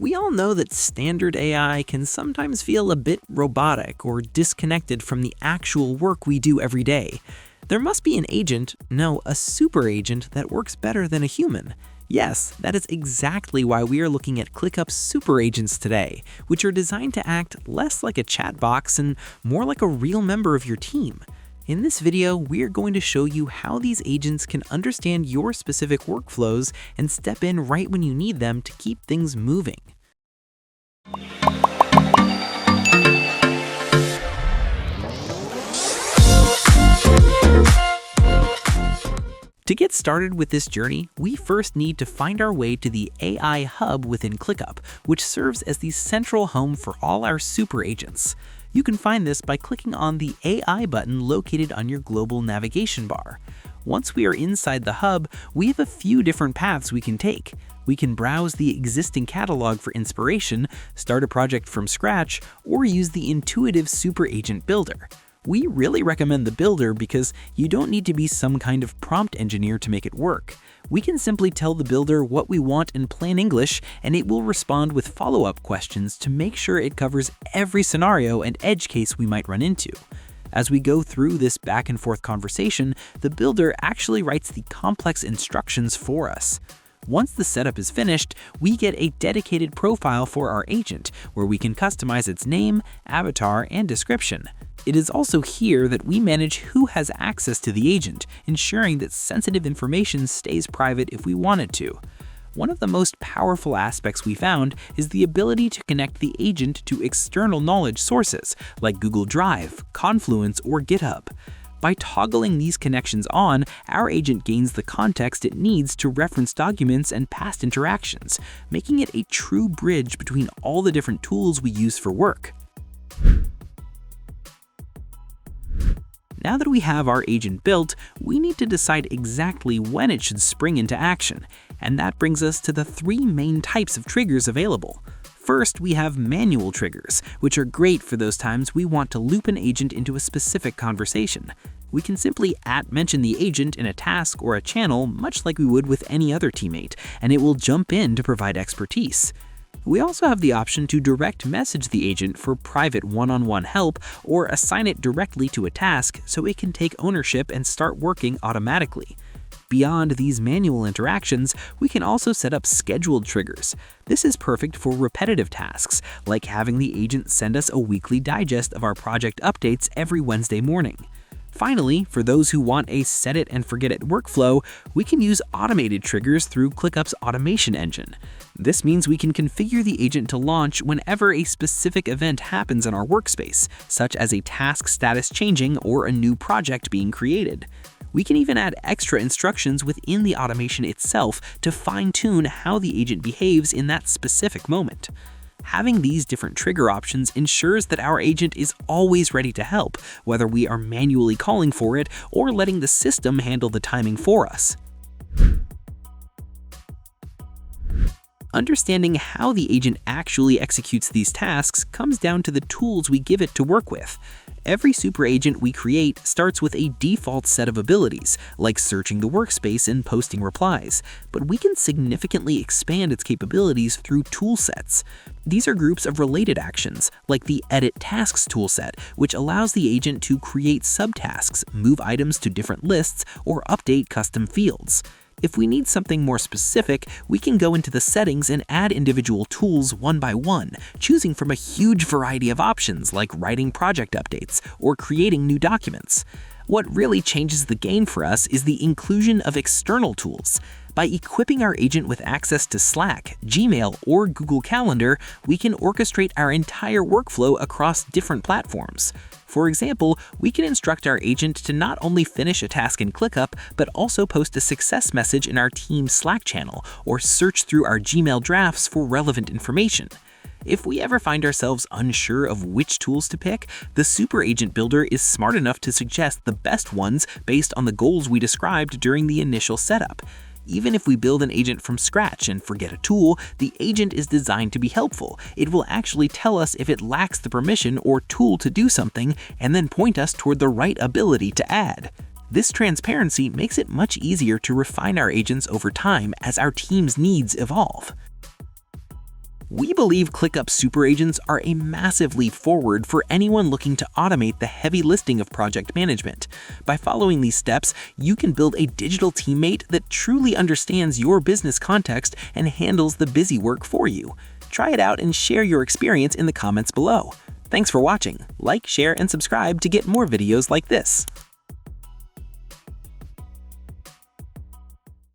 We all know that standard AI can sometimes feel a bit robotic or disconnected from the actual work we do every day. There must be an agent, no, a super agent that works better than a human. Yes, that is exactly why we are looking at ClickUp Super Agents today, which are designed to act less like a chat box and more like a real member of your team. In this video, we are going to show you how these agents can understand your specific workflows and step in right when you need them to keep things moving. To get started with this journey, we first need to find our way to the AI hub within ClickUp, which serves as the central home for all our super agents. You can find this by clicking on the AI button located on your global navigation bar. Once we are inside the hub, we have a few different paths we can take. We can browse the existing catalog for inspiration, start a project from scratch, or use the intuitive super agent builder. We really recommend the builder because you don't need to be some kind of prompt engineer to make it work. We can simply tell the builder what we want in plain English, and it will respond with follow-up questions to make sure it covers every scenario and edge case we might run into. As we go through this back and forth conversation, the builder actually writes the complex instructions for us. Once the setup is finished, we get a dedicated profile for our agent, where we can customize its name, avatar, and description. It is also here that we manage who has access to the agent, ensuring that sensitive information stays private if we want it to. One of the most powerful aspects we found is the ability to connect the agent to external knowledge sources like Google Drive, Confluence, or GitHub. By toggling these connections on, our agent gains the context it needs to reference documents and past interactions, making it a true bridge between all the different tools we use for work. Now that we have our agent built, we need to decide exactly when it should spring into action, and that brings us to the three main types of triggers available. First, we have manual triggers, which are great for those times we want to loop an agent into a specific conversation. We can simply @mention the agent in a task or a channel, much like we would with any other teammate, and it will jump in to provide expertise. We also have the option to direct message the agent for private one-on-one help or assign it directly to a task so it can take ownership and start working automatically. Beyond these manual interactions, we can also set up scheduled triggers. This is perfect for repetitive tasks, like having the agent send us a weekly digest of our project updates every Wednesday morning. Finally, for those who want a set-it-and-forget-it workflow, we can use automated triggers through ClickUp's automation engine. This means we can configure the agent to launch whenever a specific event happens in our workspace, such as a task status changing or a new project being created. We can even add extra instructions within the automation itself to fine-tune how the agent behaves in that specific moment. Having these different trigger options ensures that our agent is always ready to help, whether we are manually calling for it or letting the system handle the timing for us. Understanding how the agent actually executes these tasks comes down to the tools we give it to work with. Every super agent we create starts with a default set of abilities, like searching the workspace and posting replies, but we can significantly expand its capabilities through tool sets. These are groups of related actions, like the Edit Tasks toolset, which allows the agent to create subtasks, move items to different lists, or update custom fields. If we need something more specific, we can go into the settings and add individual tools one by one, choosing from a huge variety of options like writing project updates or creating new documents. What really changes the game for us is the inclusion of external tools. By equipping our agent with access to Slack, Gmail, or Google Calendar, we can orchestrate our entire workflow across different platforms. For example, we can instruct our agent to not only finish a task in ClickUp, but also post a success message in our team Slack channel or search through our Gmail drafts for relevant information. If we ever find ourselves unsure of which tools to pick, the Super Agent Builder is smart enough to suggest the best ones based on the goals we described during the initial setup. Even if we build an agent from scratch and forget a tool, the agent is designed to be helpful. It will actually tell us if it lacks the permission or tool to do something, and then point us toward the right ability to add. This transparency makes it much easier to refine our agents over time as our team's needs evolve. We believe ClickUp Super Agents are a massive leap forward for anyone looking to automate the heavy lifting of project management. By following these steps, you can build a digital teammate that truly understands your business context and handles the busy work for you. Try it out and share your experience in the comments below. Thanks for watching. Like, share, and subscribe to get more videos like this.